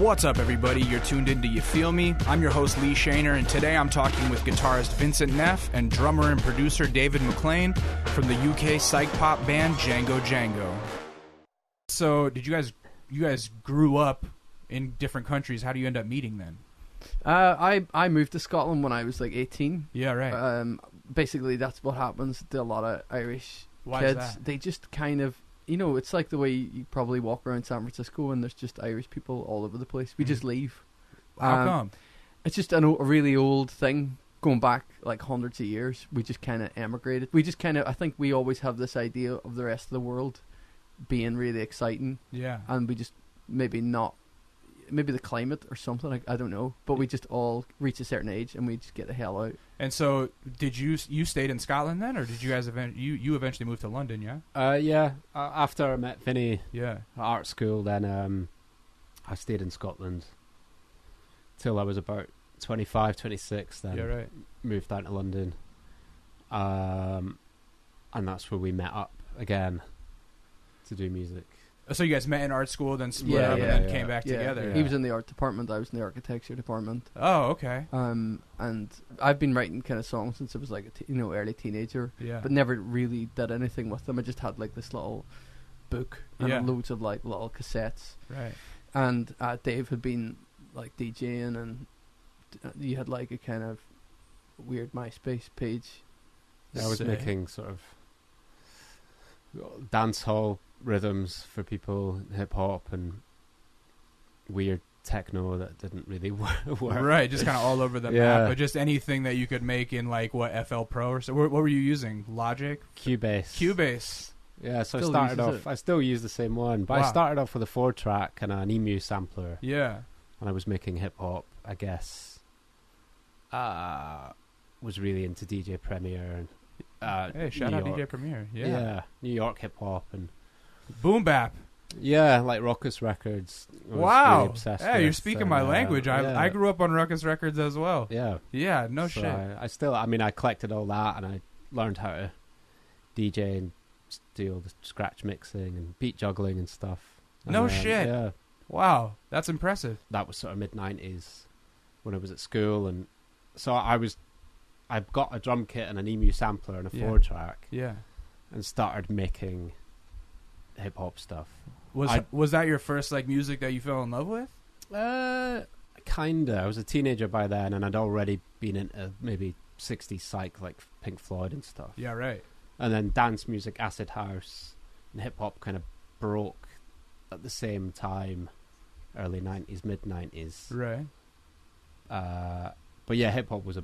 What's up, everybody? You're tuned into You Feel Me. I'm your host, Lee Shaner, and today I'm talking with guitarist Vincent Neff and drummer and producer David McLean from the UK psych pop band Django. So, did you guys grew up in different countries? How do you end up meeting then? I moved to Scotland when I was like 18. Yeah, right. Basically, that's what happens to a lot of Irish Why kids. is that? They just kind of, it's like the way you probably walk around San Francisco and there's just Irish people all over the place. We just leave. How come? It's just a really old thing going back like hundreds of years. We just kind of emigrated. I think we always have this idea of the rest of the world being really exciting. Yeah. And we just maybe the climate or something, I don't know, but we just all reach a certain age and we just get the hell out. And so did you stayed in Scotland then, or did you guys you eventually moved to London? Yeah. After I met Vinny at art school, then I stayed in Scotland till I was about 25, 26, then moved down to London, and that's where we met up again to do music. So you guys met in art school, then split up, and then came back together. Yeah. He was in the art department, I was in the architecture department. Oh, okay. And I've been writing kind of songs since I was like early teenager, but never really did anything with them. I just had like this little book and loads of like little cassettes. Right. And Dave had been like DJing, and you had like a kind of weird MySpace page. I was making sort of dance hall rhythms for people, hip hop and weird techno that didn't really work. Right, just kind of all over the map, but just anything that you could make in like FL Pro or so. What were you using? Logic? Cubase. Yeah, so I still use the same one, but I started off with a 4-track and an EMU sampler. Yeah. And I was making hip hop, I guess. Was really into DJ Premier and hey, shout out DJ Premier. Yeah, New York hip hop and boom bap. Yeah, like Ruckus Records. Wow. Really obsessed with, you're speaking my language. I grew up on Ruckus Records as well. Yeah. Yeah, no shit. I collected all that and I learned how to DJ and do all the scratch mixing and beat juggling and stuff. No shit. Yeah. Wow, that's impressive. That was sort of mid-90s when I was at school, and so I got a drum kit and an EMU sampler and a 4-track. Yeah. And started making hip hop stuff. Was that your first like music that you fell in love with? Kinda. I was a teenager by then, and I'd already been into maybe 60s psych, like Pink Floyd and stuff. Yeah, right. And then dance music, acid house, and hip hop kind of broke at the same time, early 90s, mid 90s. Right. But yeah, hip hop was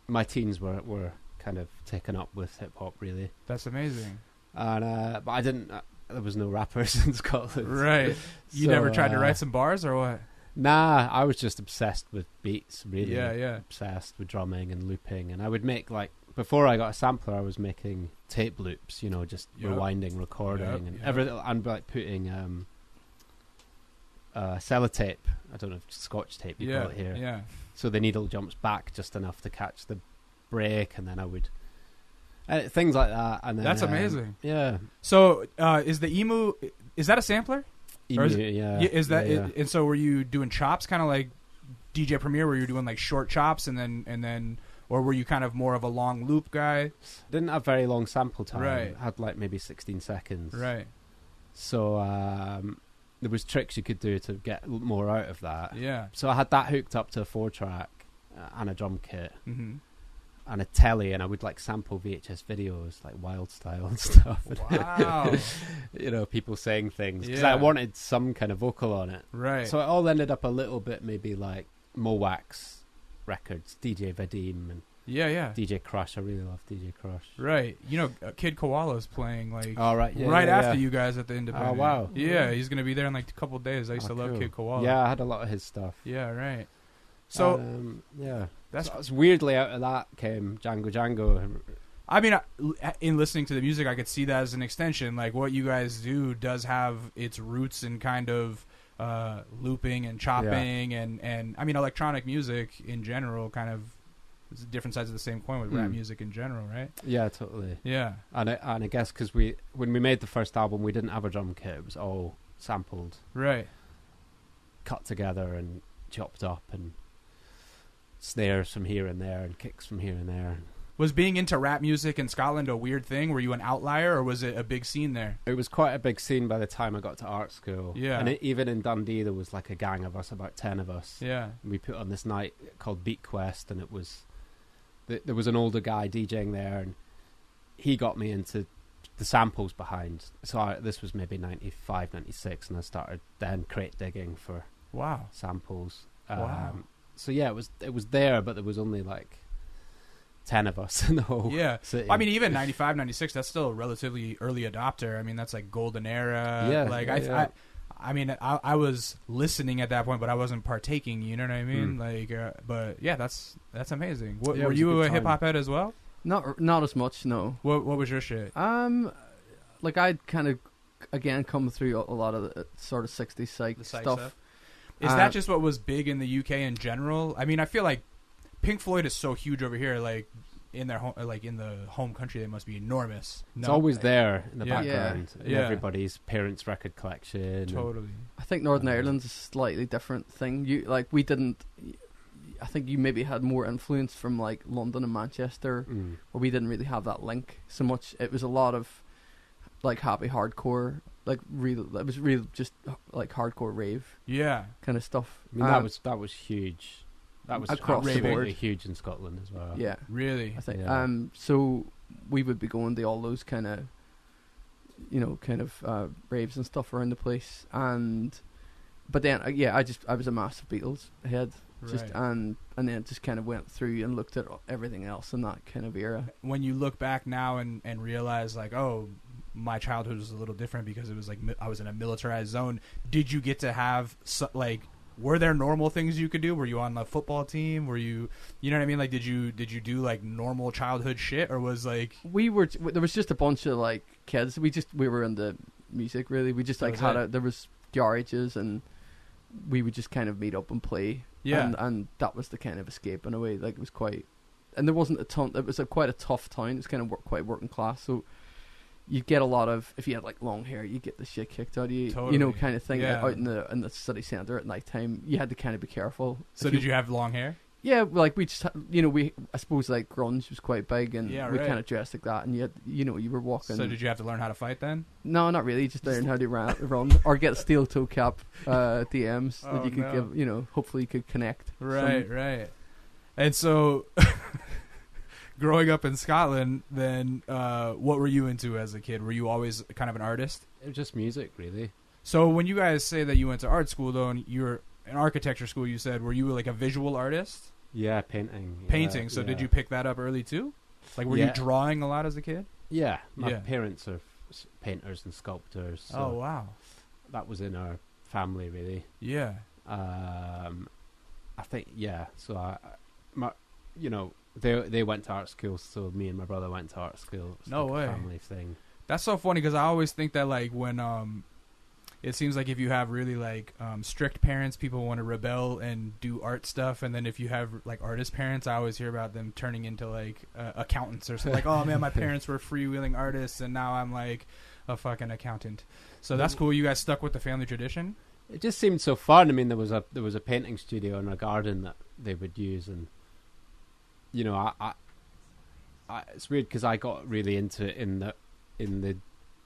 my teens were kind of taken up with hip hop, really. That's amazing. And but I didn't. There was no rappers in Scotland, right? You never tried to write some bars or what? Nah, I was just obsessed with beats, really. Yeah. Obsessed with drumming and looping, and I would make before I got a sampler, I was making tape loops, just rewinding, recording, and everything. And like putting sellotape. I don't know if Scotch tape you call it here. Yeah. So the needle jumps back just enough to catch the break, and then I would things like that. And then, that's amazing. Yeah. So is the EMU? Is that a sampler? EMU, Is that? Yeah. And so were you doing chops, kind of like DJ Premier, where you're doing like short chops, and then, or were you kind of more of a long loop guy? Didn't have very long sample time. Right. Had like maybe 16 seconds. Right. So there was tricks you could do to get more out of that. Yeah. So I had that hooked up to a 4-track and a drum kit. Mm-hmm. And a telly, and I would like sample VHS videos, like Wild Style and stuff. Wow. People saying things. Because I wanted some kind of vocal on it. Right. So it all ended up a little bit maybe like Mowax Records, DJ Vadim, and DJ Crush. I really love DJ Crush. Right. Kid Koala's playing like right after you guys at the Independent. Oh, wow. Yeah, he's going to be there in like a couple of days. I used to love cool. Kid Koala. Yeah, I had a lot of his stuff. Yeah, right. So, that's weirdly out of that came Django. I mean, in listening to the music, I could see that as an extension. Like what you guys do does have its roots in kind of looping and chopping, and I mean, electronic music in general kind of is different sides of the same coin with rap music in general, right? Yeah, totally. Yeah, and I guess because when we made the first album, we didn't have a drum kit; it was all sampled, right? cut together and chopped up, and snares from here and there and kicks from here and there. Was being into rap music in Scotland a weird thing? Were you an outlier, or was it a big scene there? It was quite a big scene by the time I got to art school. Yeah. And even in Dundee, there was like a gang of us, about 10 of us. Yeah. We put on this night called Beat Quest, and it was... There was an older guy DJing there, and he got me into the samples behind. So this was maybe 95, 96, and I started then crate digging for samples. Wow. So yeah, it was there, but there was only like 10 of us in the whole city. I mean, even 95, 96, that's still a relatively early adopter. I mean, that's like golden era. Yeah. I mean, I was listening at that point, but I wasn't partaking. You know what I mean? But yeah, that's amazing. Were you a hip hop head as well? Not as much. No. What was your shit? Like I'd kind of again come through a lot of the sort of 60s psych stuff. Is that just what was big in the UK in general? I mean, I feel like Pink Floyd is so huge over here. Like in their home, like in the home country, they must be enormous. It's always there in the background. Yeah. In everybody's parents' record collection. Totally. I think Northern Ireland's a slightly different thing. We didn't. I think you maybe had more influence from like London and Manchester, where we didn't really have that link so much. It was a lot of like happy hardcore, like real. It was real, just like hardcore rave, kind of stuff. I mean, that was huge. That was absolutely huge in Scotland as well. Yeah, really. I think. So we would be going to all those kind of, raves and stuff around the place, but then I was a massive Beatles head. And then just kind of went through and looked at everything else in that kind of era. When you look back now and realize like, oh, my childhood was a little different because it was like I was in a militarized zone. Did you get to have were there normal things you could do? Were you on the football team? Were you know what I mean? Like, did you do like normal childhood shit, or was like there was just a bunch of like kids. We were into music really. We just like there was garages and we would just kind of meet up and play. Yeah, and that was the kind of escape in a way. Like it was quite, and there wasn't a ton. It was quite a tough town. It's kind of quite working class. So you get a lot of, if you had like long hair, you get the shit kicked out of you. Totally. Kind of thing. Out in the city centre at night time, you had to kind of be careful. So did you have long hair? Yeah, like we just, I suppose like grunge was quite big, and we kind of dressed like that, and you were walking. So did you have to learn how to fight then? No, not really. Just learn how to run, or get a steel toe cap DMs that you could give. Hopefully you could connect. Right. And so, growing up in Scotland, then what were you into as a kid? Were you always kind of an artist? It was just music, really. So when you guys say that you went to art school, though, and you're in architecture school, you said, were you like a visual artist? Yeah, painting. Painting. So did you pick that up early too? Like, were you drawing a lot as a kid? Yeah, my parents are painters and sculptors. So oh wow, that was in our family, really. Yeah. I think So they went to art school, so me and my brother went to art school. It was no way. A family thing. That's so funny because I always think that like when it seems like if you have really like strict parents, people want to rebel and do art stuff, and then if you have like artist parents, I always hear about them turning into like accountants or something. Like, oh man, my parents were freewheeling artists, and now I'm like a fucking accountant. So that's cool. You guys stuck with the family tradition. It just seemed so fun. I mean, there was a painting studio in our garden that they would use, and I it's weird because I got really into it in the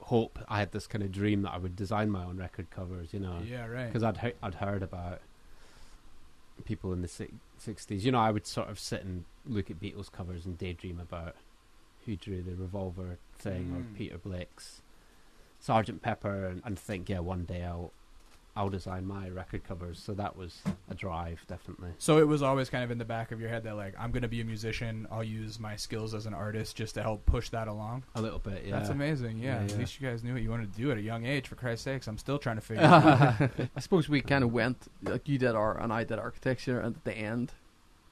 hope. I had this kind of dream that I would design my own record covers, Yeah, right. Because I'd heard about people in the 60s. I would sort of sit and look at Beatles covers and daydream about who drew the Revolver thing or Peter Blake's Sgt. Pepper, and think, one day I'll design my record covers. So that was a drive, definitely. So it was always kind of in the back of your head that like, I'm going to be a musician. I'll use my skills as an artist just to help push that along. A little bit, yeah. That's amazing. Yeah. At least you guys knew what you wanted to do at a young age, for Christ's sakes. I'm still trying to figure it out. I suppose we kind of went, like you did art and I did architecture, and at the end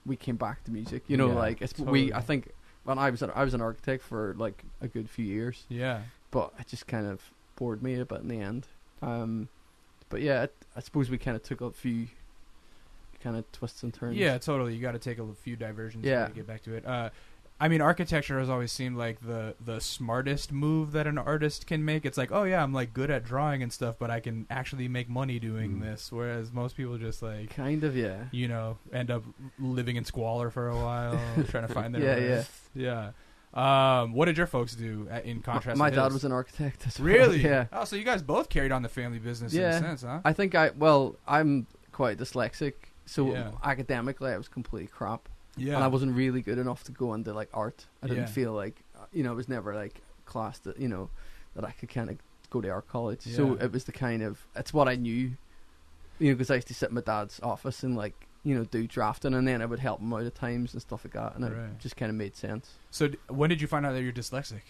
we came back to music. Totally. I think when I was an architect for like a good few years. Yeah. But it just kind of bored me a bit in the end. But yeah, I suppose we kind of took a few kind of twists and turns. Yeah, totally. You got to take a few diversions to get back to it. I mean, architecture has always seemed like the smartest move that an artist can make. It's like, oh yeah, I'm like good at drawing and stuff, but I can actually make money doing this. Whereas most people just like kind of, you know, end up living in squalor for a while, trying to find their way. Yeah. What did your folks do in contrast? My to dad his? was an architect as well. Really? Yeah. Oh, so you guys both carried on the family business in a sense, huh? I think I'm quite dyslexic, so academically I was completely crap. Yeah. And I wasn't really good enough to go into like art. I didn't feel like, you know, it was never like class that, you know, that I could kind of go to art college. Yeah. So it was it's what I knew, you know, because I used to sit in my dad's office and like, you know, do drafting, and then I would help him out at times and stuff like that, and it just kind of made sense. So when did you find out that you're dyslexic?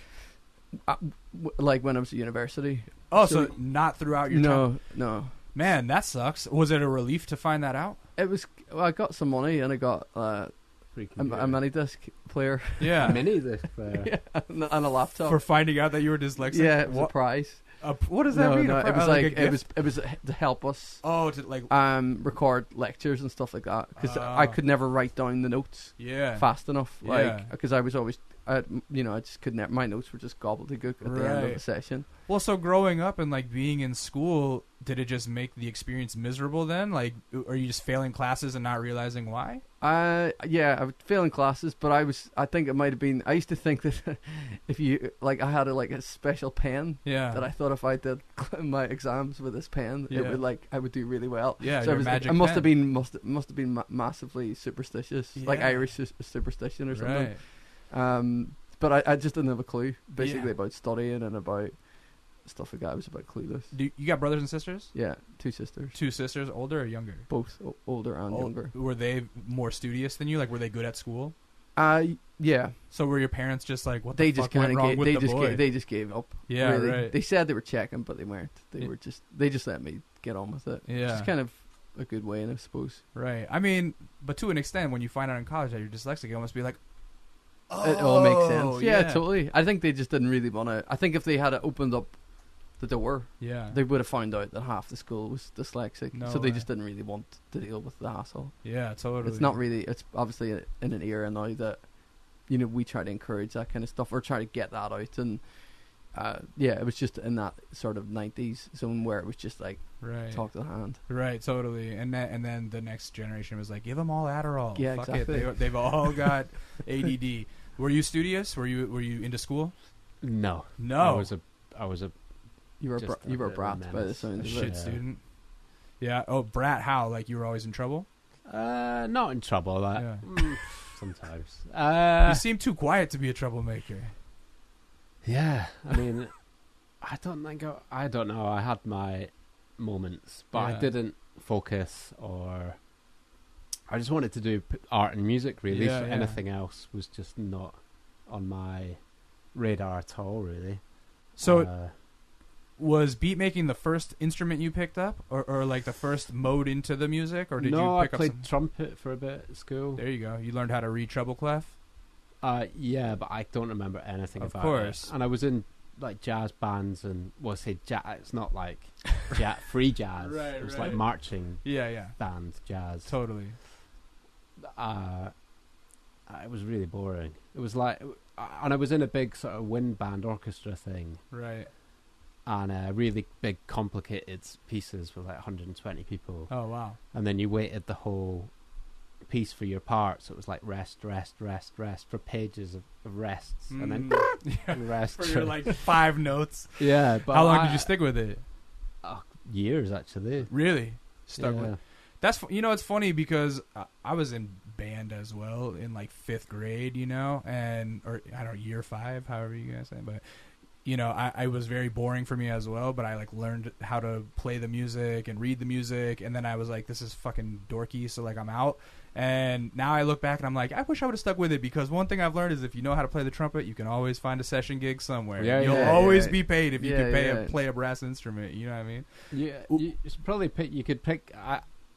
Like when I was at university. Oh, so not throughout your time? No. Man, that sucks. Was it a relief to find that out? It was. Well, I got some money and I got a mini disc player. Yeah, a mini disc player, and a laptop for finding out that you were dyslexic. Yeah, it was a prize. What does that mean? No, it was it was to help us. Oh, to like record lectures and stuff like that, because I could never write down the notes. Fast enough. Like because I was always, I just couldn't. My notes were just gobbledygook at the end of the session. Well, so growing up and like being in school, did it just make the experience miserable then? Like, are you just failing classes and not realizing why? Yeah, I was failing classes, but I think it might have been. I used to think that if you like, I had a special pen. Yeah. That I thought if I did my exams with this pen, it would I would do really well. Yeah. So I must have been massively superstitious, like Irish superstition or something. Right. But I just didn't have a clue basically about studying and about stuff like that. I was a bit clueless. You got brothers and sisters? Yeah, 2 sisters. 2 sisters, older or younger? Both older and younger. Were they more studious than you? Like, were they good at school? Yeah. So were your parents just like, what they the just fuck went wrong with the boy? They just gave up. Yeah, really. right. They said they were checking, but they weren't. They just let me get on with it. Yeah. It's kind of a good way, I suppose. Right. I mean, but to an extent, when you find out in college that you're dyslexic, you must be like, oh, it all makes sense. Yeah, totally. I think they just didn't really want to. I think if they had opened up the door, they would have found out that half the school was dyslexic. So they just didn't really want to deal with the hassle. Yeah, totally. It's not really. It's obviously in an era now that, you know, we try to encourage that kind of stuff or try to get that out. And it was just in that sort of 90s zone where it was just like talk to the hand. Right, totally. And then the next generation was like, give them all Adderall. Yeah, fuck exactly. it. They've all got ADD. Were you studious? Were you into school? No. I was a. You were a brat by the sound of it. Shit student. Yeah. Oh, brat. How? Like you were always in trouble? Not in trouble. Sometimes. You seem too quiet to be a troublemaker. Yeah. I mean, I don't know. I had my moments, but I didn't focus, or I just wanted to do art and music. Really, so anything else was just not on my radar at all. Really. So. Was beat making the first instrument you picked up, or like the first mode into the music, or did you pick I up played trumpet for a bit at school. There you go. You learned how to read treble clef? Yeah, but I don't remember anything about it. Of course. And I was in like jazz bands and it's not like free jazz. It was like marching band jazz. Totally. It was really boring. It was like, and I was in a big sort of wind band orchestra thing. Right. And really big, complicated pieces with like 120 people. Oh, wow. And then you waited the whole piece for your part, so it was like rest for pages of rests, and then rest. For your like 5 notes. Yeah. But how long did you stick with it? Years, actually. Really? Stuck with. That's it's funny because I was in band as well in like 5th grade, or I don't know, year 5, however you guys say, but. I was very boring for me as well, but I like learned how to play the music and read the music, and then I was like, this is fucking dorky, so like I'm out. And now I look back and I'm like, I wish I would have stuck with it, because one thing I've learned is if you know how to play the trumpet, you can always find a session gig somewhere. You'll always be paid if you can play a brass instrument. You know what I mean? Yeah, you should probably pick. You could pick.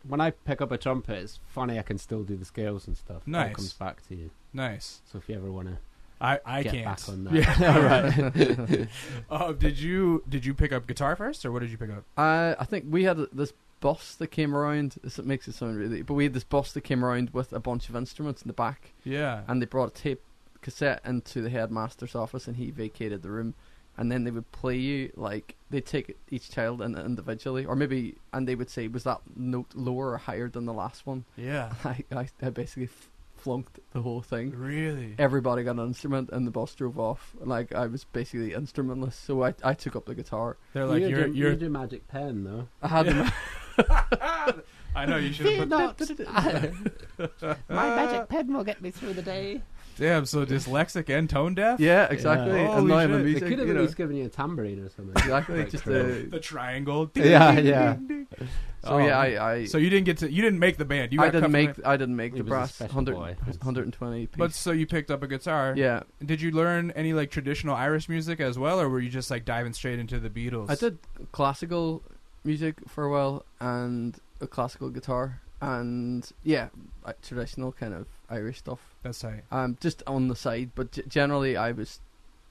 When I pick up a trumpet, it's funny. I can still do the scales and stuff. Nice. It all comes back to you. Nice. So if you ever want to. I get can't. Back on that. Yeah, right. Did you pick up guitar first, or what did you pick up? I think we had this bus that came around. It makes it sound really, but we had this bus that came around with a bunch of instruments in the back. Yeah. And they brought a tape cassette into the headmaster's office, and he vacated the room. And then they would play you, like, they'd take each child individually, or maybe, and they would say, was that note lower or higher than the last one? Yeah. I basically flunked the whole thing. Really? Everybody got an instrument, and the bus drove off. Like, I was basically instrumentless, so I took up the guitar. They're like, you do Magic Pen, though. I had them. I know, you should have put my magic pen will get me through the day. Damn, so dyslexic and tone deaf? Yeah, exactly. Yeah. And now I'm Holy in shit. music, They could have at least given you a tambourine or something. Exactly, Like just The triangle. Ding, Yeah, ding, yeah. ding, ding. So yeah, I So you didn't make the band. I didn't make He the was a brass special 100, boy. 120 piece. But so you picked up a guitar. Yeah, Did you learn any like traditional Irish music as well, or were you just like diving straight into the Beatles? I did classical music for a while and a classical guitar, and yeah, traditional kind of Irish stuff. That's tight. Just on the side, but generally I was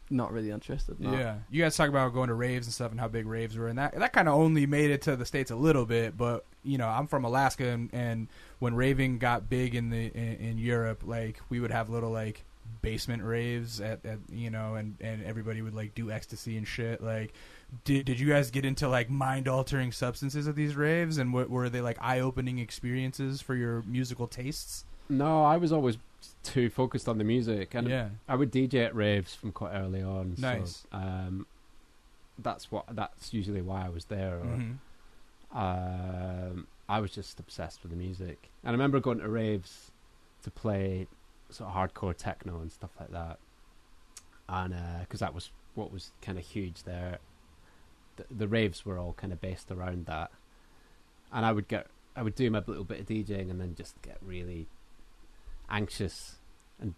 not really interested in that. Yeah, you guys talk about going to raves and stuff and how big raves were, and that kind of only made it to the States a little bit. But you know, I'm from Alaska, and when raving got big in Europe, like we would have little like basement raves at you know, and everybody would like do ecstasy and shit. Like, did you guys get into like mind altering substances at these raves, and were they like eye opening experiences for your musical tastes? No, I was always too focused on the music, and Yeah. I would DJ at raves from quite early on. Nice. So, that's usually why I was there. Or, I was just obsessed with the music, and I remember going to raves to play sort of hardcore techno and stuff like that, and because that was what was kind of huge there. The raves were all kind of based around that, and I would do my little bit of DJing and then just get really anxious and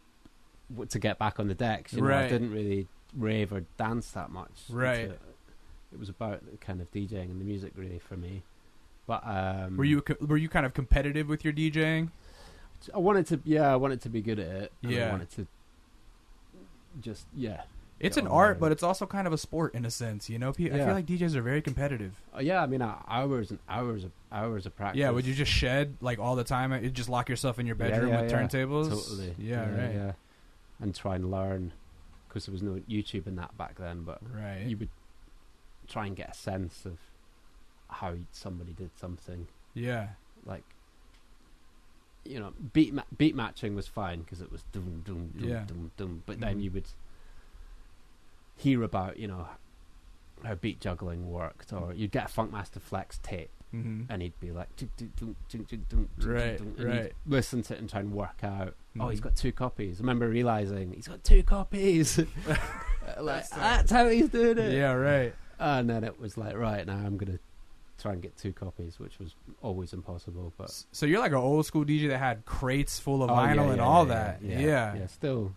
to get back on the decks. You know, I didn't really rave or dance that much. Right. It was about the kind of DJing and the music really for me. But were you kind of competitive with your DJing? I wanted to be good at it. Yeah. I wanted to just It's an art, but it's also kind of a sport in a sense, you know. I feel like DJs are very competitive. Yeah, I mean, hours and hours of practice. Yeah, would you just shed like all the time? You just lock yourself in your bedroom with turntables? Totally. Yeah, right. Yeah. And try and learn, because there was no YouTube and that back then. But you would try and get a sense of how somebody did something. Yeah. Like, you know, beat matching was fine because it was dum dum dum dum dum. But then you would hear about, you know, how beat juggling worked, or you'd get a Funkmaster Flex tape, and he'd be like, right. You'd listen to it and try and work out. Oh, he's got 2 copies. I remember realizing he's got 2 copies. Like that's how he's doing it. Yeah, right. And then it was like, right, now I'm gonna try and get 2 copies, which was always impossible. But so you're like an old school DJ that had crates full of vinyl and all that. Yeah. Still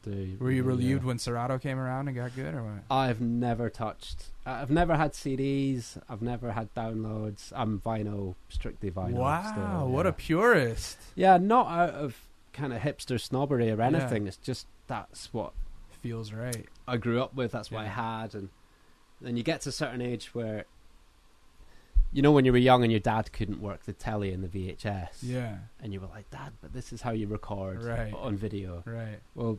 do. Were you relieved when Serato came around and got good, or what? I've never had CDs. I've never had downloads. I'm vinyl, strictly vinyl. Wow, still, what a purist. Yeah, not out of kind of hipster snobbery or anything. It's just that's what feels right. I grew up with. That's what I had, and then you get to a certain age where, you know, when you were young and your dad couldn't work the telly and the VHS. Yeah. And you were like, Dad, but this is how you record on video. Right. Well,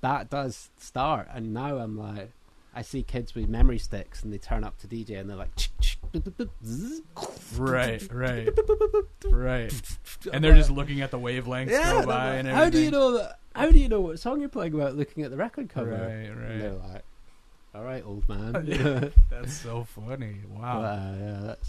that does start. And now I'm like, I see kids with memory sticks and they turn up to DJ and they're like, right. And they're just looking at the wavelengths go by and everything. How do you know that? How do you know what song you're playing about looking at the record cover? Right. And they're like, all right, old man. That's so funny. Wow. That's...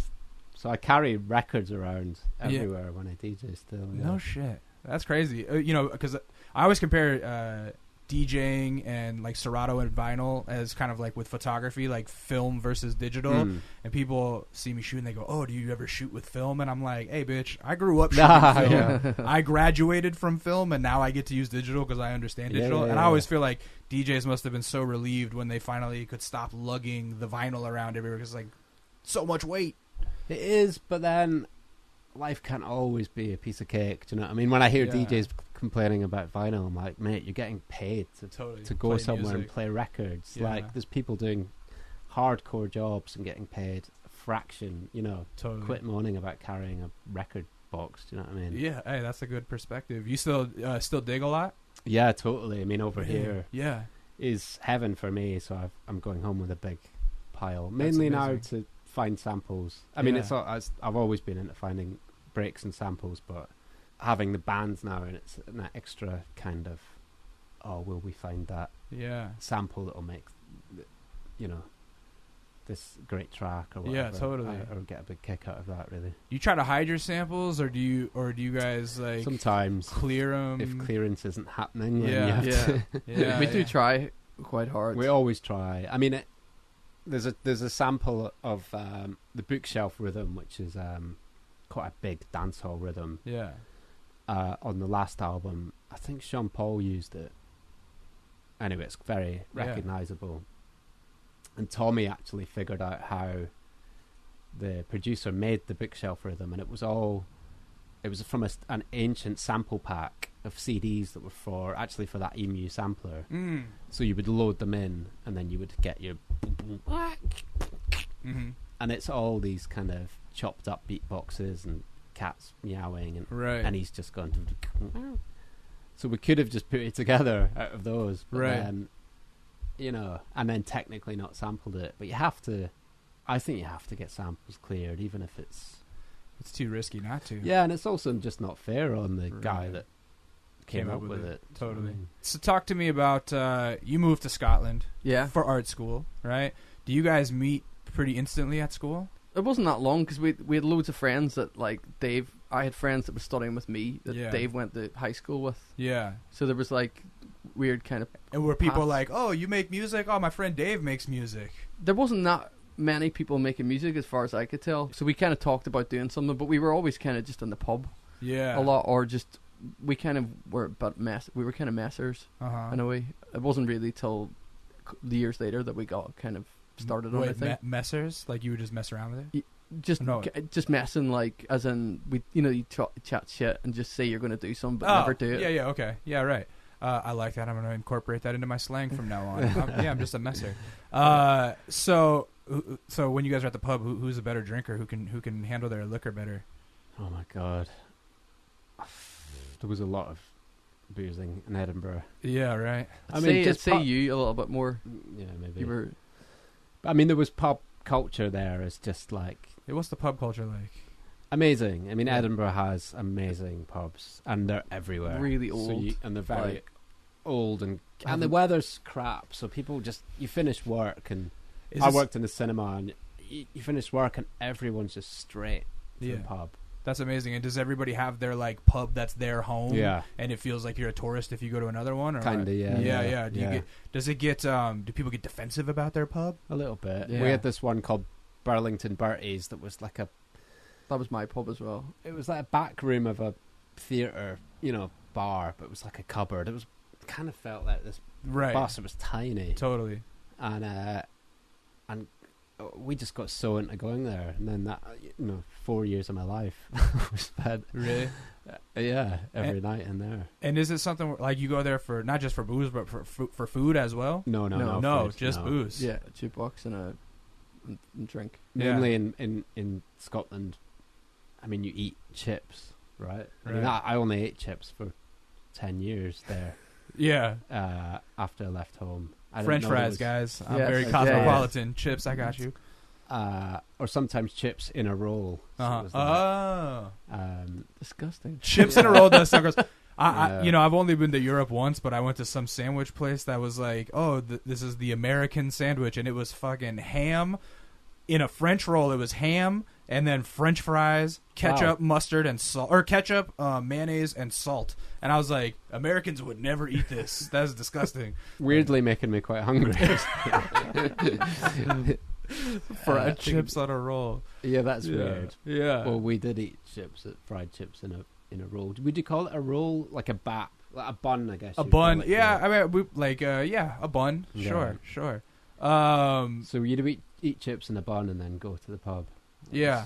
So I carry records around everywhere when I DJ still. Yeah. No shit. That's crazy. You know, because I always compare DJing and like Serato and vinyl as kind of like with photography, like film versus digital. And people see me shoot and they go, "Oh, do you ever shoot with film?" And I'm like, "Hey, bitch, I grew up shooting film. I graduated from film, and now I get to use digital because I understand digital." And I always feel like DJs must have been so relieved when they finally could stop lugging the vinyl around everywhere because like so much weight. It is, but then life can't always be a piece of cake. Do you know what I mean? When I hear DJs complaining about vinyl, I'm like, mate, you're getting paid to go somewhere and play records. Yeah. Like, there's people doing hardcore jobs and getting paid a fraction, you know. Totally. Quit moaning about carrying a record box. Do you know what I mean? Yeah, hey, that's a good perspective. You still dig a lot? Yeah, totally. I mean, over here yeah, is heaven for me. So I'm going home with a big pile, mainly now to find samples. I mean, I've always been into finding breaks and samples, but having the bands now, and it's an extra kind of, will we find that sample that'll make, this great track or whatever. Yeah, totally. Or get a big kick out of that, really. You try to hide your samples, or do you guys like sometimes clear them if clearance isn't happening? Yeah, we do try quite hard. We always try. I mean, there's a sample of the Bookshelf rhythm, which is quite a big dancehall rhythm. Yeah. On the last album, I think Sean Paul used it. Anyway, it's very recognizable. And Tommy actually figured out how the producer made the Bookshelf rhythm, and it was from an ancient sample pack of CDs that were for that EMU sampler. So you would load them in, and then you would get your and it's all these kind of chopped up beatboxes and cats meowing, and he's just going to. So we could have just put it together out of those, but then, and then technically not sampled it. But I think you have to get samples cleared, even if it's too risky not to. Yeah, and it's also just not fair on the guy that came up with it. Totally. So talk to me about, you moved to Scotland for art school, right? Do you guys meet pretty instantly at school? It wasn't that long, because we had loads of friends that, like, Dave, I had friends that were studying with me that Dave went to high school with. Yeah. So there was, like, weird kind of... And were people like, oh, you make music? Oh, my friend Dave makes music. There wasn't that many people making music as far as I could tell. So we kind of talked about doing something, but we were always kind of just in the pub. Yeah. A lot, or just... We kind of were a bit we were kind of messers in a way. It wasn't really till the years later that we got kind of started on it. Messers? Like you would just mess around with it? Just messing, like, as in, you chat shit and just say you're going to do something but never do it. Yeah, okay. Yeah, right. I like that. I'm going to incorporate that into my slang from now on. I'm just a messer. So when you guys are at the pub, who's a better drinker? Who can handle their liquor better? Oh my God. There was a lot of boozing in Edinburgh. Yeah, right. I'd say you a little bit more. Yeah, maybe. You were. I mean, there was pub culture there. It's just like. What's the pub culture like? Amazing. I mean, Edinburgh has amazing pubs, and they're everywhere. Really old, and they're very old, and the weather's crap. So people you finish work, and I worked in the cinema, and you finish work, and everyone's just straight to the pub. That's amazing. And does everybody have their like pub that's their home? Yeah. And it feels like you're a tourist if you go to another one? Or kinda, yeah. Yeah. Do people get defensive about their pub? A little bit. Yeah. We had this one called Burlington Bertie's that was like that was my pub as well. It was like a back room of a theatre, bar, but it was like a cupboard. It kind of felt like this bus. It was tiny. Totally. And we just got so into going there, and then that 4 years of my life was spent really every night in there. And is it something like you go there for not just for booze but for food as well? No, just booze. Yeah, $2 and a drink. Mainly in Scotland, I mean, you eat chips, right? I mean, I only ate chips for 10 years there. Yeah. After I left home. French fries, guys. I'm very cosmopolitan. Chips, I got you. Or sometimes chips in a roll. So disgusting. Chips in a roll does sound gross. I've only been to Europe once, but I went to some sandwich place that was like, this is the American sandwich, and it was fucking ham. In a French roll, it was ham, and then French fries, ketchup, mustard, and salt, or ketchup, mayonnaise, and salt. And I was like, Americans would never eat this. That is disgusting. Weirdly making me quite hungry. Fried chips on a roll. Yeah, that's weird. Yeah. Well, we did eat fried chips in a roll. Would you call it a roll? Like a bap? Like a bun, I guess. A bun, yeah. I mean, a bun. Yeah. Sure. So you'd eat chips in a bun and then go to the pub. Yeah.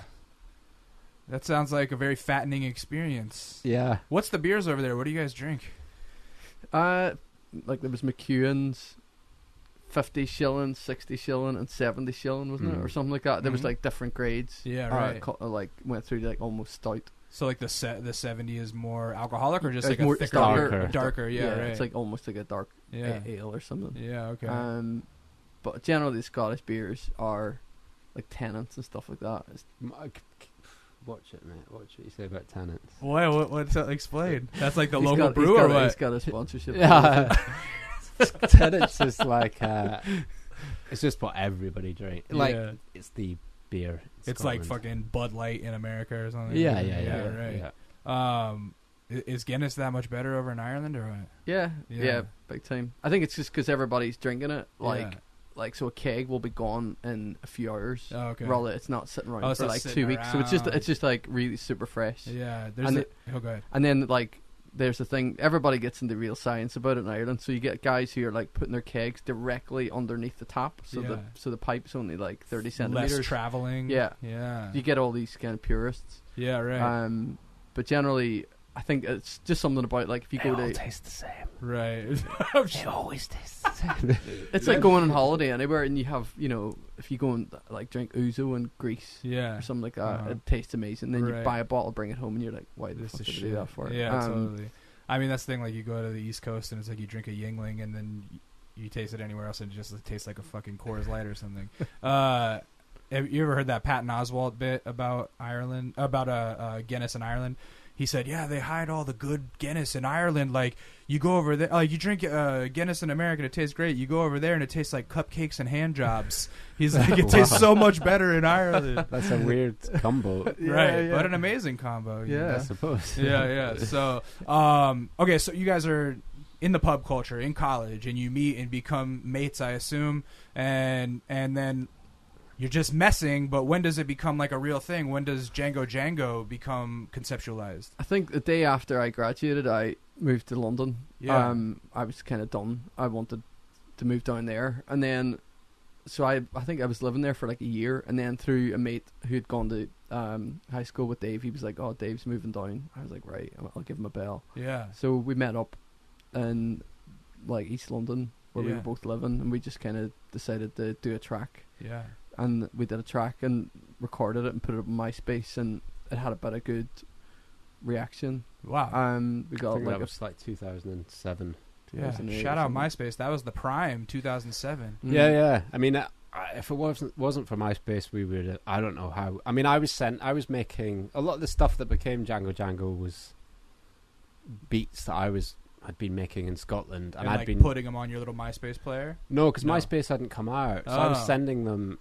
That sounds like a very fattening experience. Yeah. What's the beers over there? What do you guys drink? Like there was McEwen's, 50 shilling, 60 shilling, and 70 shilling, wasn't it? Or something like that. There was like different grades. Yeah, right. Like went through like almost stout. So like the 70 is more alcoholic, or just it's like more, a thicker, darker. Yeah, right. It's like almost like a dark ale or something. Yeah, okay. But generally the Scottish beers are like Tennent's and stuff like that. Watch it, mate. Watch what you say about Tennent's. What's that? Explain. That's like the local brew, or what? He's got a sponsorship. Yeah. Tennent's is like it's just what everybody drinks. Like it's the beer. It's like fucking Bud Light in America or something. Yeah, right. Yeah. Is Guinness that much better over in Ireland, or what? Yeah, big time. I think it's just because everybody's drinking it. Like so, a keg will be gone in a few hours. Oh, okay. Rather, it's not sitting around for like 2 weeks. So it's just like really super fresh. Yeah. Go ahead. And then like there's the thing. Everybody gets into real science about it in Ireland. So you get guys who are like putting their kegs directly underneath the tap. So the pipe's only like 30 centimeters. Less traveling. Yeah. Yeah. You get all these kind of purists. Yeah. Right. But generally, I think it's just something about like if you go to. It taste the same. Right. It always tastes the same. It's like going on holiday anywhere, and you have, if you go and like drink ouzo in Greece, or something like that, it tastes amazing. Then you buy a bottle, bring it home, and you're like, why the fuck did I do that for? Yeah, totally. I mean, that's the thing. Like, you go to the East Coast, and it's like you drink a Yingling, and then you taste it anywhere else, and it just tastes like a fucking Coors Light or something. Have you ever heard that Patton Oswalt bit about Ireland, about Guinness in Ireland? He said, yeah, they hide all the good Guinness in Ireland. Like, you go over there, you drink Guinness in America, and it tastes great. You go over there, and it tastes like cupcakes and hand jobs. He's like, it tastes so much better in Ireland. That's a weird combo. Right, but an amazing combo. Yeah, I suppose. Yeah. So, okay, so you guys are in the pub culture, in college, and you meet and become mates, I assume, and then you're just messing, but when does it become like a real thing? When does Django become conceptualized? I think the day after I graduated, I moved to London. Yeah. I was kind of done. I wanted to move down there. And then, so I think I was living there for like a year. And then through a mate who had gone to high school with Dave, he was like, oh, Dave's moving down. I was like, right, I'll give him a bell. Yeah. So we met up in like East London, where we were both living. And we just kind of decided to do a track. Yeah. And we did a track and recorded it and put it up on MySpace, and it had a bit of good reaction. Wow. We got that was like 2007. Yeah. Shout out MySpace. That was the prime, 2007. Yeah. I mean, if it wasn't for MySpace, we would. I don't know how. I mean, I was making a lot of the stuff that became Django was beats that I'd been making in Scotland, and I'd been putting them on your little MySpace player. No, because MySpace hadn't come out, so I was sending them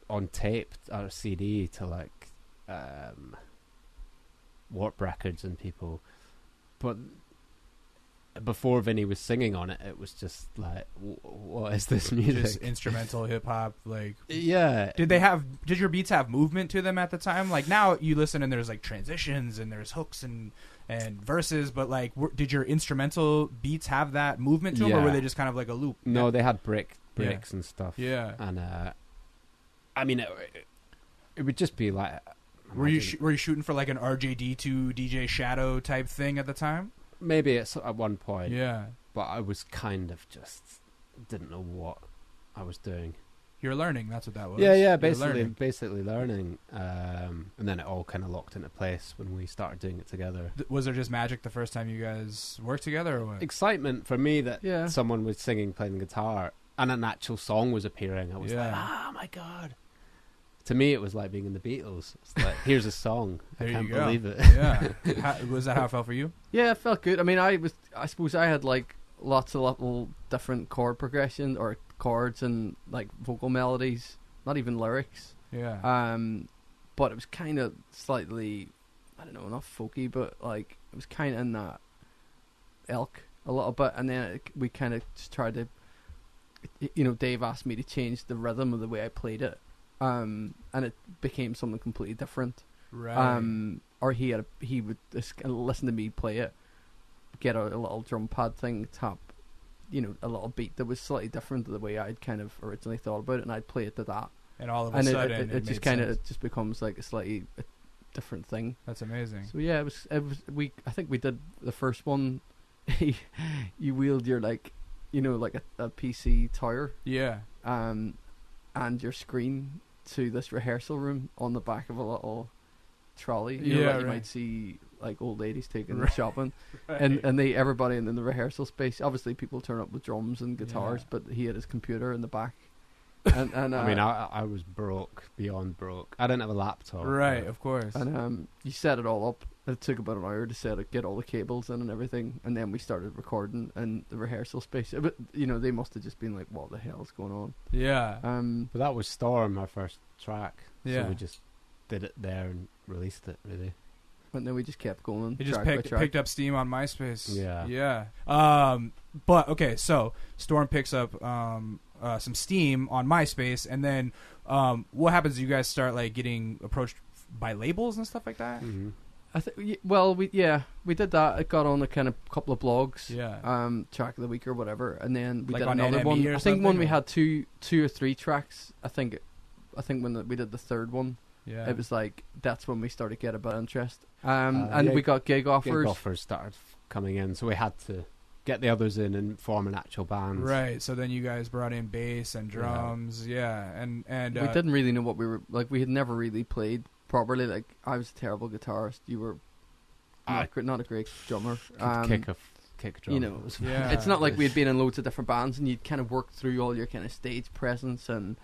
on tape or CD to like Warp Records and people. But before Vinny was singing on it, it was just like, what is this music? Just instrumental hip hop, like. Yeah. Did your beats have movement to them at the time? Like now you listen and there's like transitions and there's hooks and verses, but like, did your instrumental beats have that movement to them, or were they just kind of like a loop? No, they had breaks and stuff. Yeah. And I mean, it would just be like. Were you shooting for like an RJD2 DJ Shadow type thing at the time? Maybe at one point. Yeah. But I was kind of just didn't know what I was doing. You're learning. That's what that was. Yeah. Basically learning. And then it all kind of locked into place when we started doing it together. Was there just magic the first time you guys worked together, or what? Excitement for me that someone was singing, playing the guitar, and an actual song was appearing. I was like, oh my God. To me, it was like being in the Beatles. It's like, here's a song. I can't believe it. Yeah. Was that how it felt for you? Yeah, it felt good. I mean, I suppose I had like lots of little different chord progression or chords and like vocal melodies, not even lyrics. Yeah. But it was kind of slightly, I don't know, not folky, but like it was kind of in that ilk a little bit. And then we kind of just tried to, Dave asked me to change the rhythm of the way I played it. And it became something completely different. Right. Or he would just listen to me play it, get a little drum pad thing, tap, a little beat that was slightly different to the way I'd kind of originally thought about it, and I'd play it to that. And all of a sudden, it just kind of it just becomes like a slightly different thing. That's amazing. So yeah, it was. I think we did the first one. You wheeled your like a PC tower. Yeah. And your screen to this rehearsal room on the back of a little trolley. You might see like old ladies taking them shopping, and everybody in the rehearsal space. Obviously, people turn up with drums and guitars, but he had his computer in the back. And I mean, I was broke, beyond broke. I didn't have a laptop. Right, of course. And you set it all up. It took about an hour to set it, get all the cables in and everything, and then we started recording in the rehearsal space. But they must have just been like, "What the hell's going on?" Yeah. But that was Storm, our first track. Yeah. So we just did it there and released it, really. And then we just kept going. It just picked up steam on MySpace. Yeah. Yeah. But okay, so Storm picks up some steam on MySpace, and then what happens? You guys start like getting approached by labels and stuff like that. Mm-hmm. I think. We did that. It got on a kind of couple of blogs. Yeah. Track of the week or whatever, and then we like did on another NME one. or I think something, when we had two or three tracks. I think when we did the third one. Yeah. It was like that's when we started to get a bit of interest. And we got gig offers. Gig offers started coming in, so we had to get the others in and form an actual band. Right. So then you guys brought in bass and drums. Yeah. And we didn't really know what we were like. We had never really played properly. Like I was a terrible guitarist. You were not a great drummer. Kick drum. It's not like we had been in loads of different bands and you'd kind of worked through all your kind of stage presence, and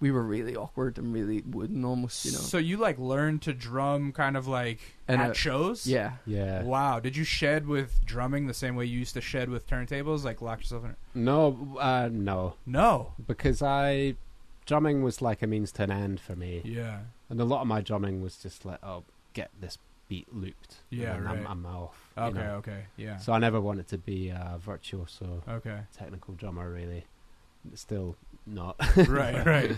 we were really awkward and really wooden almost, So you like learned to drum kind of like at shows? Yeah. Yeah. Wow. Did you shed with drumming the same way you used to shed with turntables? Like lock yourself in it? No. No. Because drumming was like a means to an end for me. Yeah. And a lot of my drumming was just like, get this beat looped. Yeah, and right. I'm off. Okay, yeah. So I never wanted to be a virtuoso technical drummer, really. Still not. Right.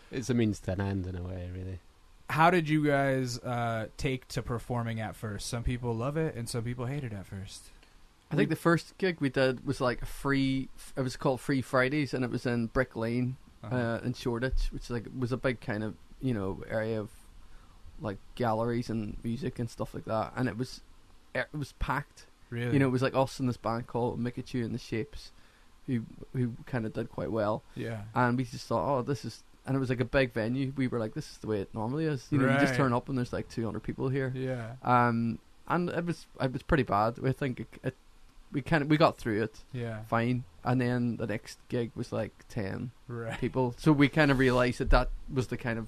It's a means to an end in a way, really. How did you guys take to performing at first? Some people love it and some people hate it at first. I think the first gig we did was like it was called Free Fridays, and it was in Brick Lane in Shoreditch, which was a big kind of area of like galleries and music and stuff like that, and it was packed. Really? It was like us and this band called Mikachu and the Shapes, who kind of did quite well. Yeah. And we just thought, this is, and it was like a big venue. We were like, this is the way it normally is. You just turn up and there's like 200 people here. Yeah. And it was pretty bad. I think we got through it. Yeah. Fine. And then the next gig was like 10 right. people. So we kind of realized that was the kind of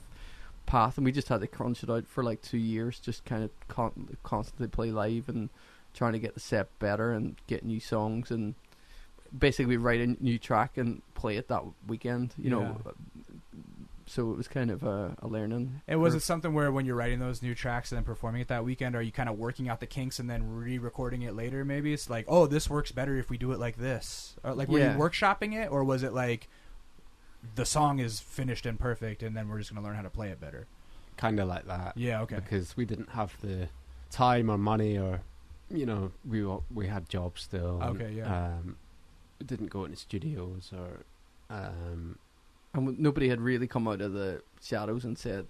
path, and we just had to crunch it out for like 2 years, just kind of constantly play live and trying to get the set better and get new songs, and basically write a new track and play it that weekend, so it was kind of a learning. And was it something where when you're writing those new tracks and then performing it that weekend, are you kind of working out the kinks and then re-recording it later? Maybe it's like, this works better if we do it like this, or like were you workshopping it, or was it like the song is finished and perfect and then we're just going to learn how to play it better? Kind of like that. Yeah, okay. Because we didn't have the time or money, or we had jobs still. Okay, yeah. We didn't go into studios or and nobody had really come out of the shadows and said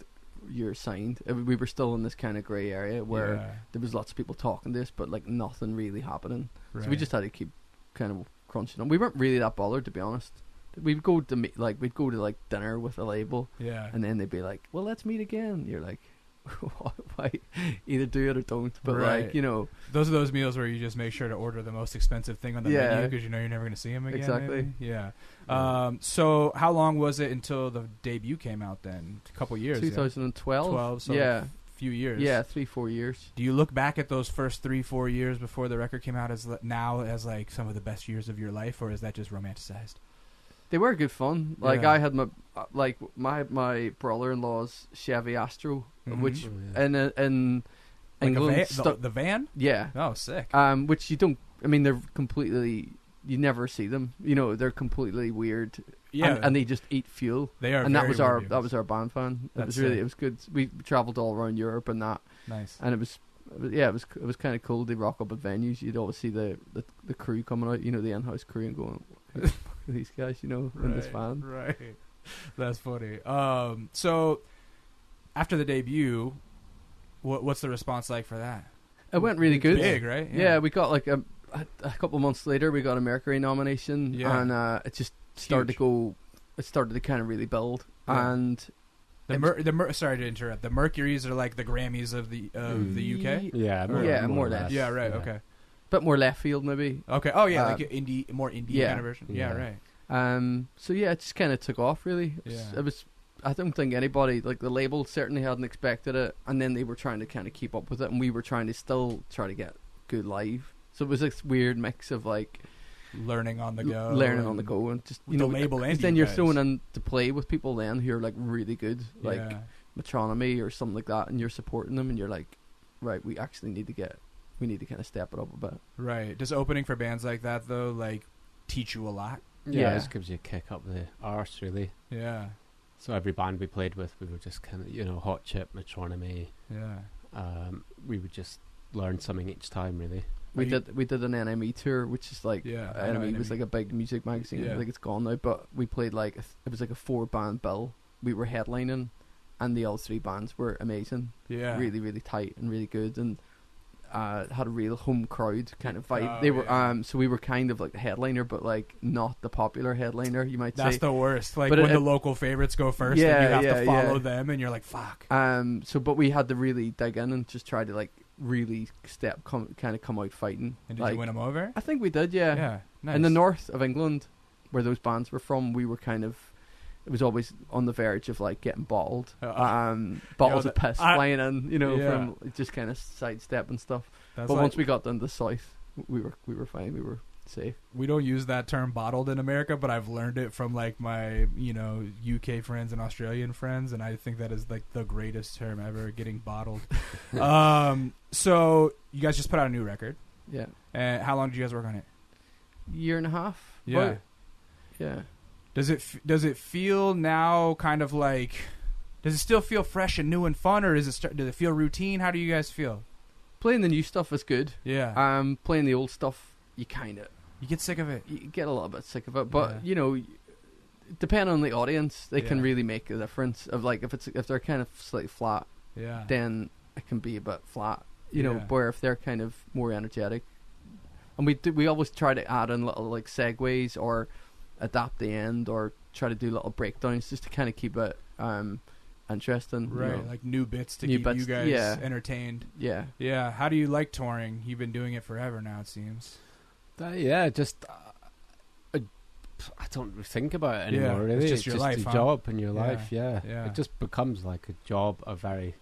you're signed. We were still in this kind of grey area where there was lots of people talking to us, but like nothing really happening. Right. So we just had to keep kind of crunching on. We weren't really that bothered, to be honest. We'd go to dinner with a label, and then they'd be like, "Well, let's meet again." You're like, "Why? Either do it or don't." But those are those meals where you just make sure to order the most expensive thing on the menu because you're never going to see him again. Exactly. Maybe? Yeah. So how long was it until the debut came out? Then a couple years. 2012. So a few years. Yeah, 3-4 years. Do you look back at those first 3-4 years before the record came out as like some of the best years of your life, or is that just romanticized? They were good fun. Like I had my brother-in-law's Chevy Astro, which in England the van. Yeah. Oh, sick. Which you don't. I mean, they're completely. You never see them. They're completely weird. Yeah. And they just eat fuel. They are. And that was our band fan. It was good. We traveled all around Europe and that. Nice. And it was kind of cool. They rock up at venues. You'd always see the crew coming out. The in-house crew, and going, these guys, in this van. Right. That's funny. So after the debut, what's the response like for that? It went really good. Big, right? Yeah, we got like a couple of months later, we got a Mercury nomination, and it just started to go. It started to kind of really build, and Sorry to interrupt. The Mercuries are like the Grammys of the UK. Yeah, more or less. Yeah, right. Yeah. Okay. Bit more left field, maybe. Okay. Oh yeah, like more indie kind of version. Yeah, right. So yeah, it just kind of took off. Really. It was. I don't think anybody, like the label, certainly hadn't expected it, and then they were trying to kind of keep up with it, and we were trying to still try to get good live. So it was this weird mix of like learning on the go, and just the label. And then you're thrown in to play with people then who are like really good, like Metronomy or something like that, and you're supporting them, and you're like, right, we actually need to kind of step it up a bit. Right. Does opening for bands like that though, like, teach you a lot? Yeah, it just gives you a kick up the arse, really. Yeah. So every band we played with, we were just kind of, Hot Chip, Metronomy. Yeah. We would just learn something each time, really. We did an NME tour, which is like NME was like a big music magazine. I think it's gone now, but we played like it was like a 4-band bill. We were headlining, and the other 3 bands were amazing. Yeah, really, really tight and really good, and had a real home crowd kind of vibe. They were so we were kind of like the headliner, but like not the popular headliner, you might say. That's the worst. Like when the local favorites go first, and you have to follow them, and you're like, fuck. But we had to really dig in and just try to like really come out fighting. And did you win them over? I think we did. Yeah. Yeah. Nice. In the north of England, where those bands were from, we were kind of. It was always on the verge of like getting bottled, bottles of piss flying in, from just kind of sidestep and stuff. But once we got down to the south, we were fine. We were safe. We don't use that term "bottled" in America, but I've learned it from like my UK friends and Australian friends, and I think that is like the greatest term ever. Getting bottled. So you guys just put out a new record. Yeah. And how long did you guys work on it? Year and a half. Yeah. About. Yeah. Does it feel now kind of like? Does it still feel fresh and new and fun, or does it feel routine? How do you guys feel? Playing the new stuff is good. Yeah. Playing the old stuff, you get sick of it. You get a little bit sick of it, but depending on the audience, they can really make a difference. Of like if they're kind of slightly flat, then it can be a bit flat. Where if they're kind of more energetic, and we always try to add in little like segues or adapt the end or try to do little breakdowns just to kind of keep it interesting. Right, like new bits to keep you guys entertained. Yeah. Yeah. How do you like touring? You've been doing it forever now, it seems. Just I don't think about it anymore, really. It's just your life, a job in your life, It just becomes like a job, a very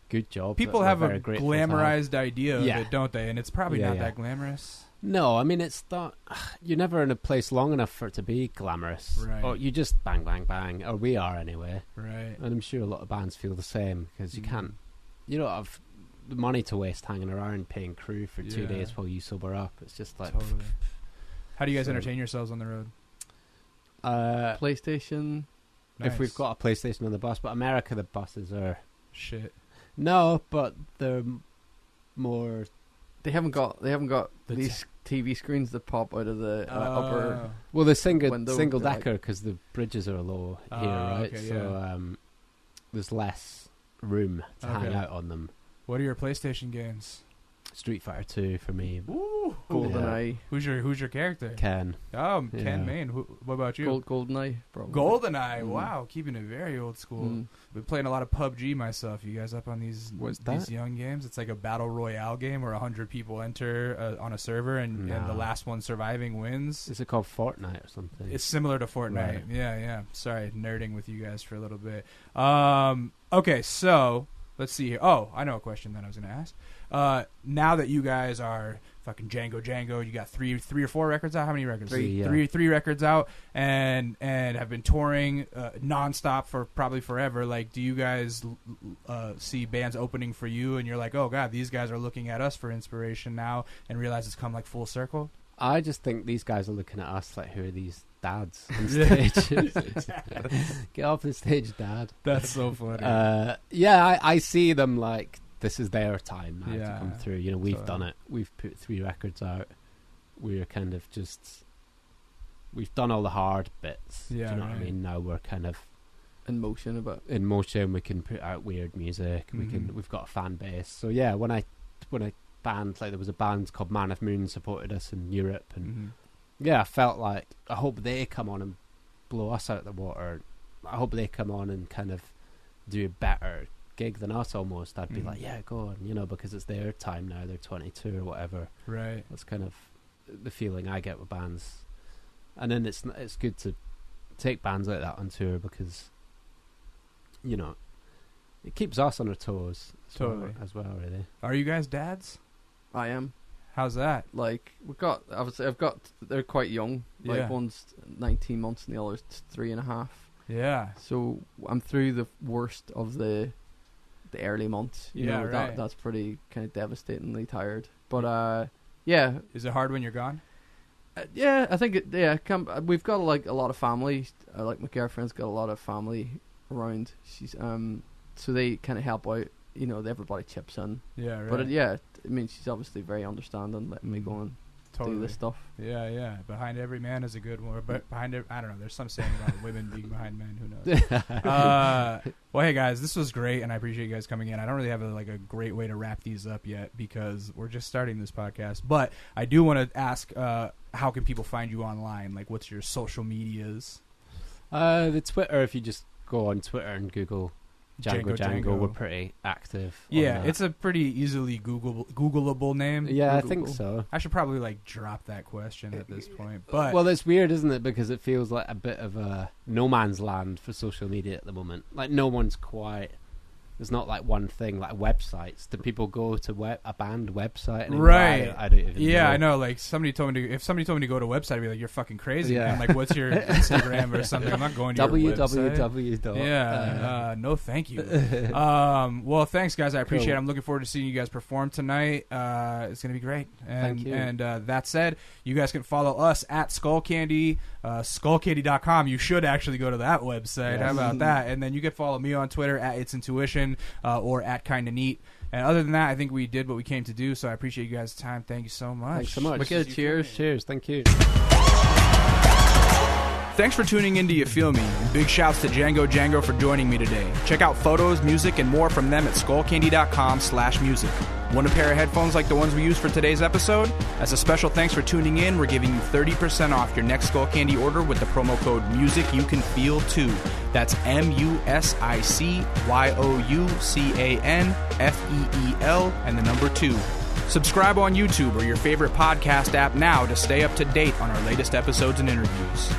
good job. People have a glamorized idea of it, don't they? And it's probably not that glamorous. No, I mean, it's not. You're never in a place long enough for it to be glamorous. Right. Or you just bang, bang, bang. Or we are anyway. Right. And I'm sure a lot of bands feel the same because you can't. You don't have the money to waste hanging around paying crew for 2 days while you sober up. It's just like. Totally. How do you guys entertain yourselves on the road? PlayStation. Nice. If we've got a PlayStation on the bus, but America, the buses are shit. No, but they're more. They haven't got these TV screens that pop out of the upper. Well, the single decker because the bridges are low here, right? Okay, so there's less room to hang out on them. What are your PlayStation games? Street Fighter 2 for me. Ooh, GoldenEye. Who's your character? Ken. Oh, Ken Main. What about you? GoldenEye. Probably. GoldenEye. Wow, keeping it very old school. Been playing a lot of PUBG myself. You guys up on these young games? It's like a battle royale game where 100 people enter on a server, and the last one surviving wins. Is it called Fortnite or something? It's similar to Fortnite. Right. Yeah. Sorry, nerding with you guys for a little bit. Okay, so let's see here. Oh, I know a question that I was going to ask. Now that you guys are fucking Django, you got three or four records out. How many records? Three records out, and have been touring nonstop for probably forever. Like, do you guys see bands opening for you, and you're like, oh god, these guys are looking at us for inspiration now, and realize it's come like full circle? I just think these guys are looking at us like, who are these dads on stage? Get off the stage, dad. That's so funny. I see them like, this is their time now to come through. We've done it. We've put 3 records out. We're kind of just... We've done all the hard bits. Do you know what I mean? Now we're kind of... In motion a bit. In motion, we can put out weird music. We've got a fan base. So yeah, when a band, like there was a band called Man of Moon supported us in Europe. And I felt like, I hope they come on and blow us out of the water I hope they come on and kind of do a better gig than us almost. I'd be like, yeah, go on, you know, because it's their time now. They're 22 or whatever. Right. That's kind of the feeling I get with bands. And then it's good to take bands like that on tour because, you know, it keeps us on our toes as well, really. Are you guys dads? I am. How's that? Like, they're quite young. Like, one's 19 months and the other's 3.5. Yeah. So I'm through the worst of the early months. You know, right. That's pretty kind of devastatingly tired. But, yeah. Is it hard when you're gone? Yeah, I think we've got like a lot of family. Like my girlfriend's got a lot of family around. She's so they kind of help out. You know, everybody chips in. Yeah, right. But I mean, she's obviously very understanding, letting me go and do this stuff. Yeah, yeah. Behind every man is a good one. But I don't know. There's some saying about women being behind men. Who knows? Well, hey guys, this was great, and I appreciate you guys coming in. I don't really have a great way to wrap these up yet because we're just starting this podcast. But I do want to ask, how can people find you online? Like, what's your social medias? The Twitter. If you just go on Twitter and Google Django, we're pretty active. Yeah, it's a pretty easily Googleable name. Yeah, I think so. I should probably drop that question at this point. But well, it's weird, isn't it? Because it feels like a bit of a no man's land for social media at the moment. Like no one's quite. There's not like one thing like websites. Do people go to a band website? And right. I don't even know. Yeah, I know. Like if somebody told me to go to a website, I'd be like, "You're fucking crazy." Yeah. Man. Like, what's your Instagram or something? I'm not going to your website. www. Yeah. No, thank you. Well, thanks, guys. I appreciate it. I'm looking forward to seeing you guys perform tonight. It's gonna be great. And, thank you. And that said, you guys can follow us at Skullcandy, Skullcandy.com. You should actually go to that website. Yes. How about that? And then you can follow me on Twitter at It's Intuition. Or at Kinda Neat. And other than that, I think we did what we came to do, so I appreciate you guys' time. Thank you so much. Thanks so much. Okay, cheers. Cheers. Thank you. Thanks for tuning in to You Feel Me. And big shouts to Django for joining me today. Check out photos, music, and more from them at skullcandy.com/music. Want a pair of headphones like the ones we used for today's episode? As a special thanks for tuning in, we're giving you 30% off your next Skullcandy order with the promo code MUSICYOUCANFEEL2. That's MUSICYOUCANFEEL and the number 2. Subscribe on YouTube or your favorite podcast app now to stay up to date on our latest episodes and interviews.